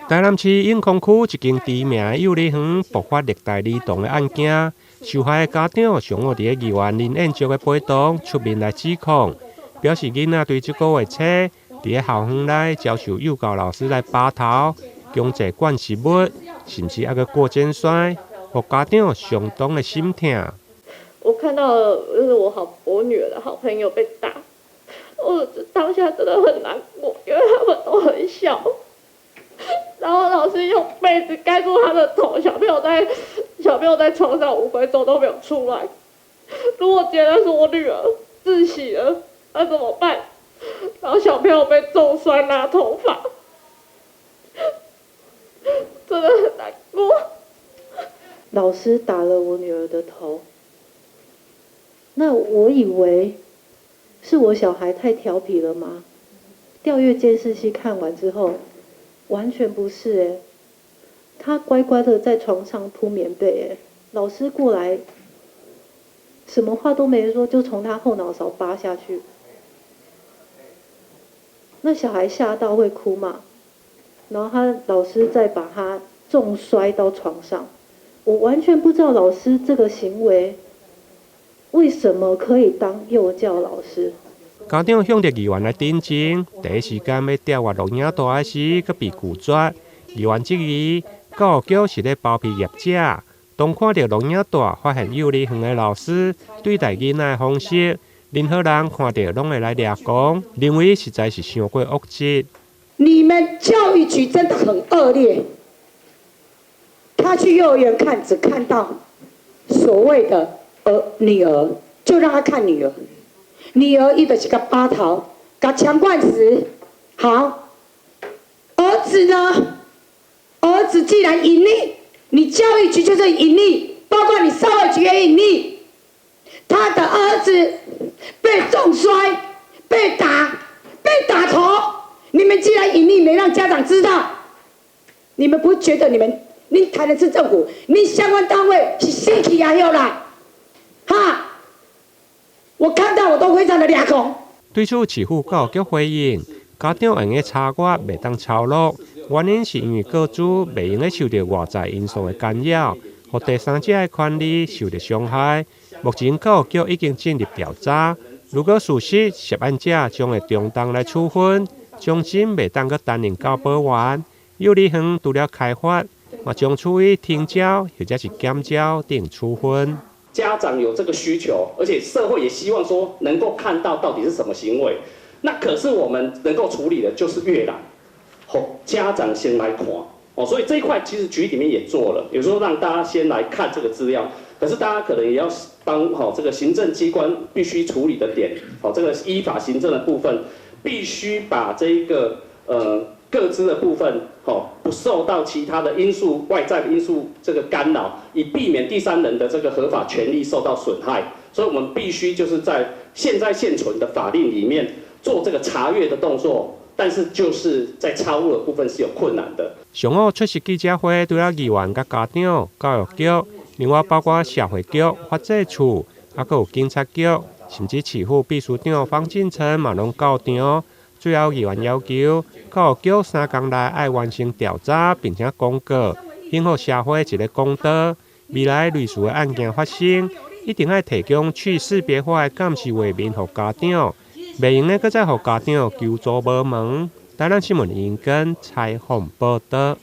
台南市永康区一间知名的幼儿园爆发虐待儿童的案件，受害的家长上午伫议员林彦竹的陪同出面来指控，表示囡仔对这个月初伫校园内遭受幼教老师来扒头、强制灌食物，甚至还个过肩摔，互家长相当的心痛。我看到了，就是我女儿的好朋友被打，我当下真的很难过，因为他们都很小。然后老师用被子盖住他的头，小朋友在床上5分钟都没有出来。如果今天是我女儿窒息了，那怎么办？然后小朋友被重摔拉头发，真的很难过。老师打了我女儿的头，那我以为是我小孩太调皮了吗？调阅监视器看完之后，完全不是他乖乖的在床上铺棉被老师过来，什么话都没说，就从他后脑勺扒下去。那小孩吓到会哭嘛？然后老师再把他重摔到床上，我完全不知道老师这个行为为什么可以当幼教老师。家长向着议员来顶证，第一时间要调阅录影带时，佮被拒绝。议员质疑教育局是咧包庇业者。当看到录影带，发现幼儿园的老师对待囡仔的方式，任何人看到拢会来抓狂，认为实在是伤过恶质。你们教育局真的很恶劣。他去幼儿园看，只看到所谓的女儿，就让他看女儿。女儿伊就是个扒头，甲强灌食。好，儿子呢？儿子既然隐匿，你教育局就是隐匿，包括你少儿局也隐匿。他的儿子被重摔、被打头，你们既然隐匿，没让家长知道，你们不觉得你台南市政府，你相关单位是死气也有啦？哈！我看到我都非常的抓狂。对此，市府教育局回应，家长用的查阅袂当抄录，原因是因为个资袂用受到外在因素的干扰，互第三者的权利受到伤害。目前教育局已经进入调查，如果属实，涉案者将会中当来处分，终身袂当阁担任教保员。幼儿园除了开发，嘛将处以停教或者是减教等处分。家长有这个需求，而且社会也希望说能够看到底是什么行为。那可是我们能够处理的就是阅览，家长先来看所以这一块其实局里面也做了，有时候让大家先来看这个资料。可是大家可能也要帮这个行政机关必须处理的点，这个依法行政的部分，必须把这一个个资的部分不受到其他的因素、外在的因素这个干扰，以避免第三人的这个合法权利受到损害。所以我们必须就是在现存的法令里面做这个查阅的动作，但是就是在查误的部分是有困难的。上午出席记者会，除了议员、甲家长、教育局，另外包括社会局、法制处，还有警察局，甚至市府秘书长方进成嘛拢到场。最后，议员要求教育局3天内要完成调查，并且公告，幸予社会一个公道。未来类似的案件发生，一定要提供去识别化的监视画面给家长，袂用咧，搁再给家长求助无门。台南新闻引根采访报道。